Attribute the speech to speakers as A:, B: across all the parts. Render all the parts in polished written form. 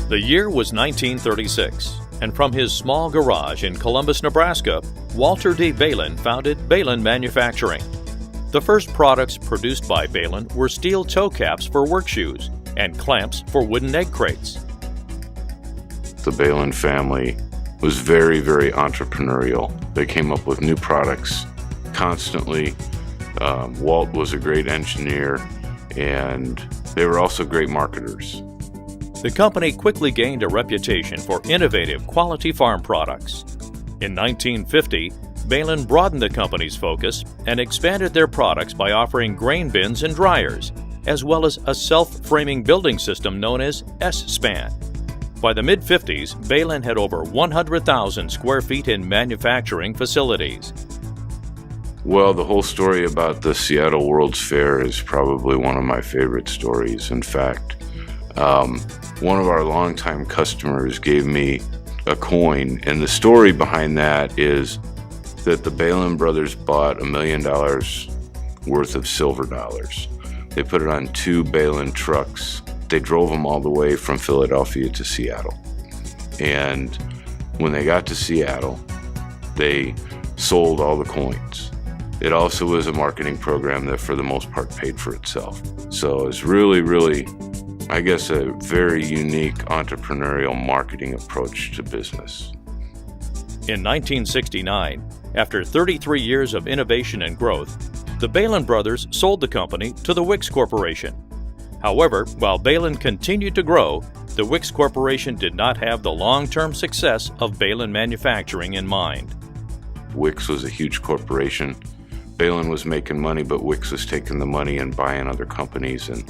A: The year was 1936, and from his small garage in Columbus, Nebraska, Walter D. Behlen founded Behlen Manufacturing. The first products produced by Behlen were steel toe caps for work shoes and clamps for wooden egg crates.
B: The Behlen family was very, very entrepreneurial. They came up with new products constantly. Walt was a great engineer, and they were also great marketers.
A: The company quickly gained a reputation for innovative, quality farm products. In 1950, Behlen broadened the company's focus and expanded their products by offering grain bins and dryers, as well as a self-framing building system known as S-Span. By the mid-50s, Behlen had over 100,000 square feet in manufacturing facilities.
B: Well, the whole story about the Seattle World's Fair is probably one of my favorite stories. In fact, one of our longtime customers gave me a coin, and the story behind that is that the Behlen brothers bought $1 million worth of silver dollars. They put it on 2 Behlen trucks. They drove them all the way from Philadelphia to Seattle. And when they got to Seattle, they sold all the coins. It also was a marketing program that for the most part paid for itself. So it's really, I guess, a very unique entrepreneurial marketing approach to business.
A: In 1969, after 33 years of innovation and growth, the Behlen brothers sold the company to the Wix Corporation. However, while Behlen continued to grow, the Wix Corporation did not have the long-term success of Behlen Manufacturing in mind.
B: Wix was a huge corporation. Behlen was making money, but Wix was taking the money and buying other companies and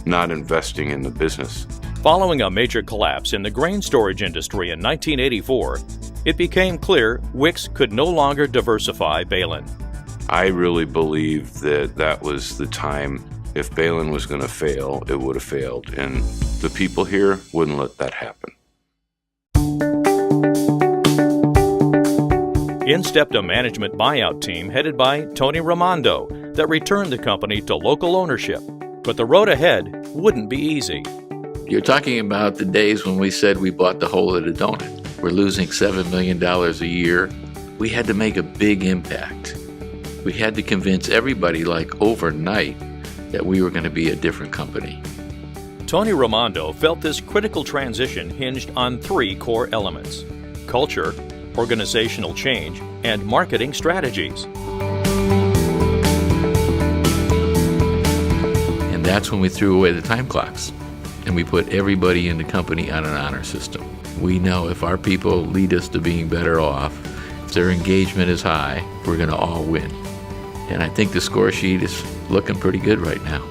B: not investing in the business.
A: Following a major collapse in the grain storage industry in 1984, it became clear Wix could no longer diversify Behlen.
B: I really believe that that was the time. If Behlen was going to fail, it would have failed, and the people here wouldn't let that happen.
A: In stepped a management buyout team headed by Tony Raimondo that returned the company to local ownership. But the road ahead wouldn't be easy.
C: You're talking about the days when we said we bought the whole of the donut. We're losing $7 million a year. We had to make a big impact. We had to convince everybody, like overnight, that we were going to be a different company.
A: Tony Raimondo felt this critical transition hinged on 3 core elements: culture, organizational change, and marketing strategies.
C: And that's when we threw away the time clocks, and we put everybody in the company on an honor system. We know if our people lead us to being better off, if their engagement is high, we're going to all win. And I think the score sheet is looking pretty good right now.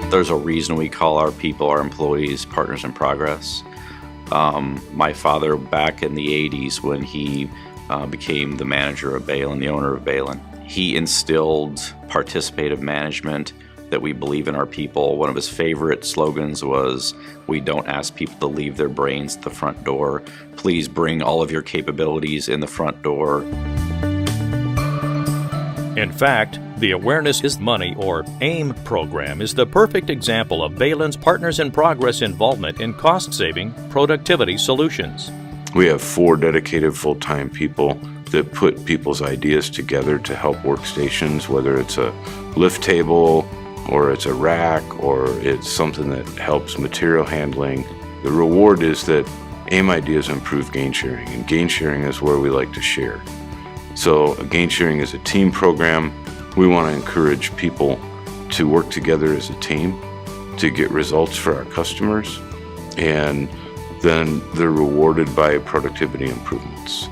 D: There's a reason we call our people, our employees, partners in progress. My father, back in the 80s, when he became the manager of Behlen, the owner of Behlen, he instilled participative management, that we believe in our people. One of his favorite slogans was, "We don't ask people to leave their brains at the front door. Please bring all of your capabilities in the front door."
A: In fact, the Awareness is Money, or AIM program, is the perfect example of Behlen's Partners in Progress involvement in cost-saving productivity solutions.
B: We have 4 dedicated full-time people that put people's ideas together to help workstations, whether it's a lift table, or it's a rack, or it's something that helps material handling. The reward is that AIM ideas improve gain sharing, and gain sharing is where we like to share. So gain sharing is a team program. We want to encourage people to work together as a team to get results for our customers, and then they're rewarded by productivity improvements.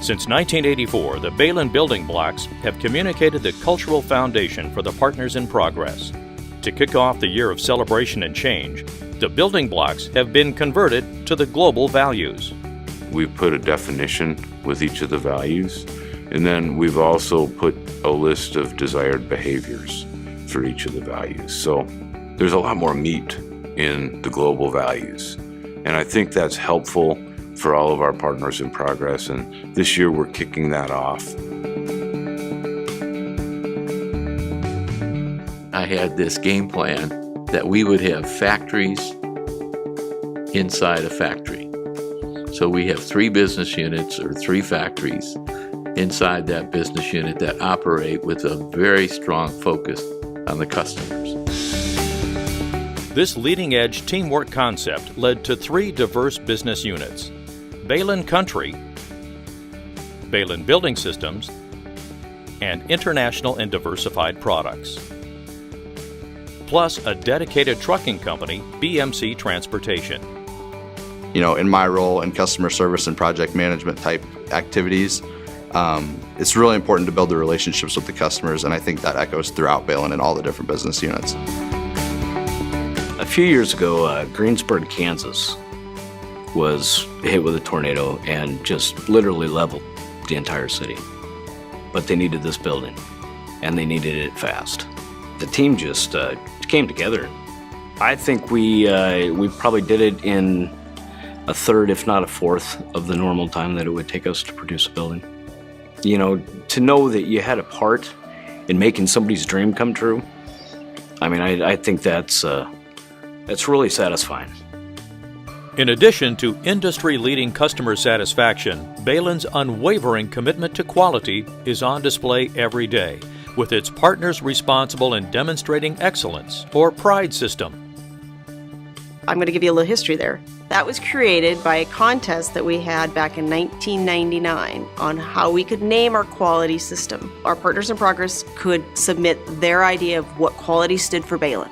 A: Since 1984, the Behlen building blocks have communicated the cultural foundation for the Partners in Progress. To kick off the year of celebration and change, the building blocks have been converted to the global values.
B: We've put a definition with each of the values, and then we've also put a list of desired behaviors for each of the values. So there's a lot more meat in the global values, and I think that's helpful for all of our Partners in Progress, and this year we're kicking that off.
C: I had this game plan that we would have factories inside a factory. So we have 3 business units or 3 factories inside that business unit that operate with a very strong focus on the customers.
A: This leading-edge teamwork concept led to 3 diverse business units: Behlen Country, Behlen Building Systems, and International and Diversified Products. Plus a dedicated trucking company, BMC Transportation.
E: You know, in my role in customer service and project management type activities, it's really important to build the relationships with the customers, and I think that echoes throughout Behlen and all the different business units.
F: A few years ago, Greensburg, Kansas was hit with a tornado and just literally leveled the entire city. But they needed this building, and they needed it fast. The team just came together. I think we probably did it in a third, if not a fourth, of the normal time that it would take us to produce a building. You know, to know that you had a part in making somebody's dream come true, I mean, I think that's really satisfying.
A: In addition to industry-leading customer satisfaction, Behlen's unwavering commitment to quality is on display every day, with its partners responsible in demonstrating excellence, or PRIDE system.
G: I'm going to give you a little history there. That was created by a contest that we had back in 1999 on how we could name our quality system. Our partners in progress could submit their idea of what quality stood for Behlen.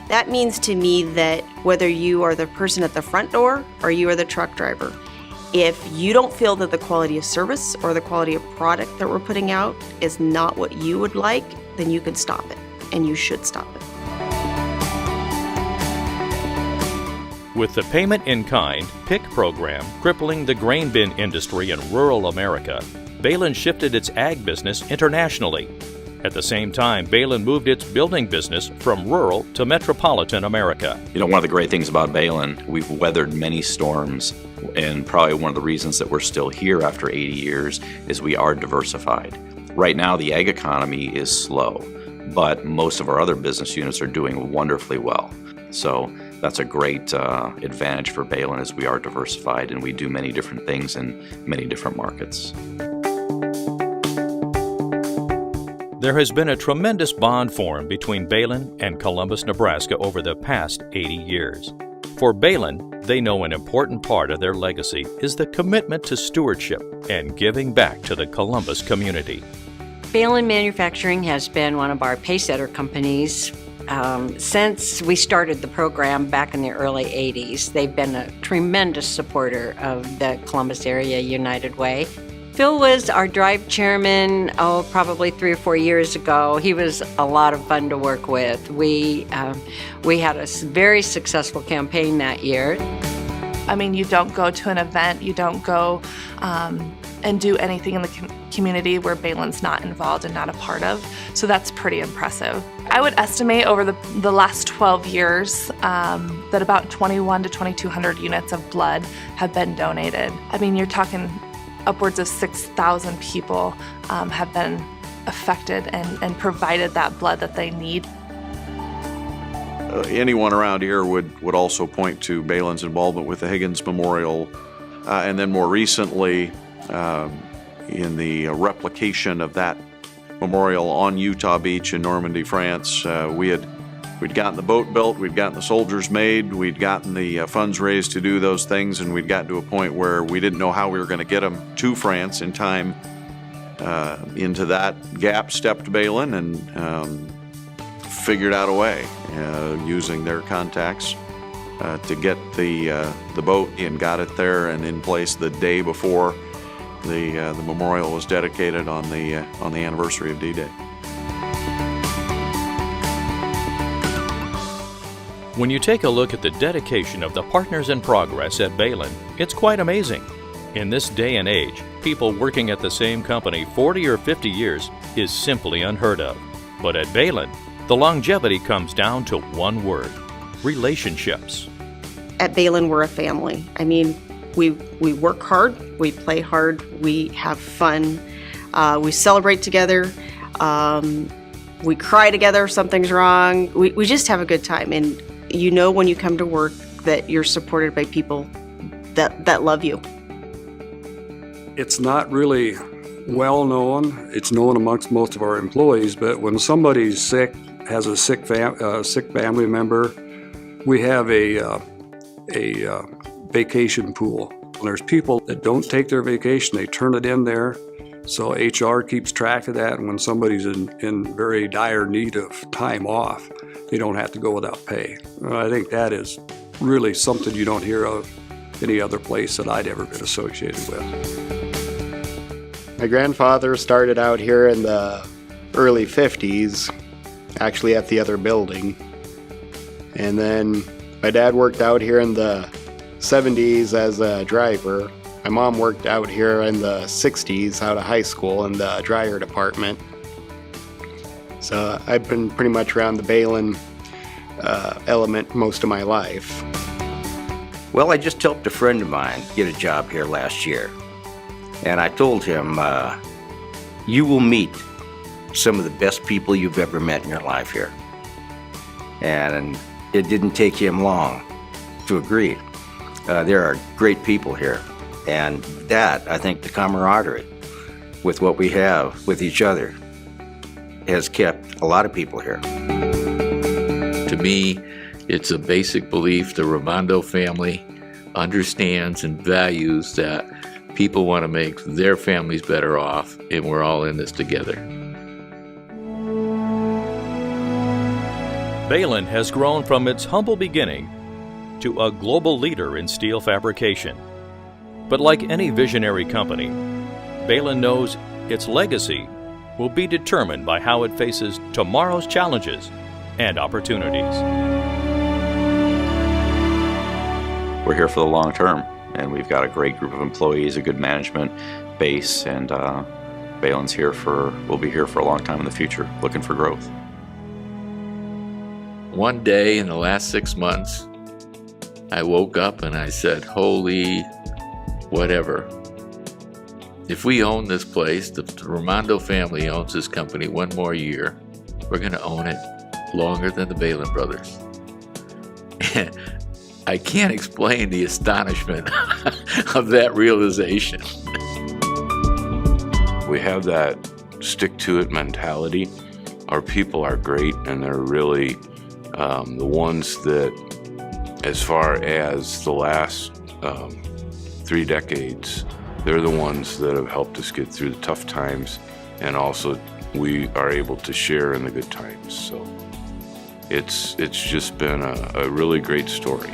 G: That means to me that whether you are the person at the front door or you are the truck driver, if you don't feel that the quality of service or the quality of product that we're putting out is not what you would like, then you can stop it, and you should stop it.
A: With the payment in kind PIC program crippling the grain bin industry in rural America, Behlen shifted its ag business internationally. At the same time, Behlen moved its building business from rural to metropolitan America.
D: You know, one of the great things about Behlen, we've weathered many storms, and probably one of the reasons that we're still here after 80 years is we are diversified. Right now, the ag economy is slow, but most of our other business units are doing wonderfully well. So that's a great advantage for Behlen, as we are diversified and we do many different things in many different markets.
A: There has been a tremendous bond formed between Behlen and Columbus, Nebraska over the past 80 years. For Behlen, they know an important part of their legacy is the commitment to stewardship and giving back to the Columbus community.
H: Behlen Manufacturing has been one of our pacesetter companies since we started the program back in the early 80s. They've been a tremendous supporter of the Columbus Area United Way. Phil was our drive chairman, probably 3 or 4 years ago. He was a lot of fun to work with. We had a very successful campaign that year.
I: I mean, you don't go to an event, you don't go and do anything in the community where Behlen's not involved and not a part of. So that's pretty impressive. I would estimate over the last 12 years that about 21 to 2,200 units of blood have been donated. I mean, you're talking upwards of 6,000 people have been affected and provided that blood that they need.
J: Anyone around here would also point to Behlen's involvement with the Higgins Memorial, and then more recently in the replication of that memorial on Utah Beach in Normandy, France. We'd gotten the boat built, we'd gotten the soldiers made, we'd gotten the funds raised to do those things, and we'd gotten to a point where we didn't know how we were going to get them to France in time. Into that gap stepped Behlen and figured out a way, using their contacts, to get the boat and got it there and in place the day before the memorial was dedicated on the anniversary of D-Day.
A: When you take a look at the dedication of the partners in progress at Behlen, it's quite amazing. In this day and age, people working at the same company 40 or 50 years is simply unheard of. But at Behlen, the longevity comes down to one word: relationships.
G: At Behlen, we're a family. I mean, we work hard, we play hard, we have fun, we celebrate together. We cry together if something's wrong. We just have a good time. And you know when you come to work that you're supported by people that love you.
K: It's not really well known. It's known amongst most of our employees, but when somebody's sick, has a sick family member, we have a vacation pool. There's people that don't take their vacation, they turn it in there. So HR keeps track of that, and when somebody's in very dire need of time off, they don't have to go without pay. I think that is really something you don't hear of any other place that I'd ever been associated with.
L: My grandfather started out here in the early 50s, actually at the other building. And then my dad worked out here in the 70s as a driver. My mom worked out here in the 60s out of high school in the dryer department. So I've been pretty much around the Behlen element most of my life.
F: Well, I just helped a friend of mine get a job here last year. And I told him, you will meet some of the best people you've ever met in your life here. And it didn't take him long to agree. There are great people here. And that, I think, the camaraderie with what we have with each other has kept a lot of people here.
C: To me, it's a basic belief the Raimondo family understands and values that people want to make their families better off, and we're all in this together.
A: Behlen has grown from its humble beginning to a global leader in steel fabrication. But like any visionary company, Behlen knows its legacy will be determined by how it faces tomorrow's challenges and opportunities.
D: We're here for the long term, and we've got a great group of employees, a good management base, and Behlen's will be here for a long time in the future, looking for growth.
C: One day in the last 6 months, I woke up and I said, holy whatever. If we own this place, the Raimondo family owns this company one more year, we're going to own it longer than the Behlen brothers. I can't explain the astonishment of that realization.
B: We have that stick-to-it mentality. Our people are great, and they're really the ones that, as far as the last 3 decades, they're the ones that have helped us get through the tough times, and also we are able to share in the good times. So it's just been a really great story.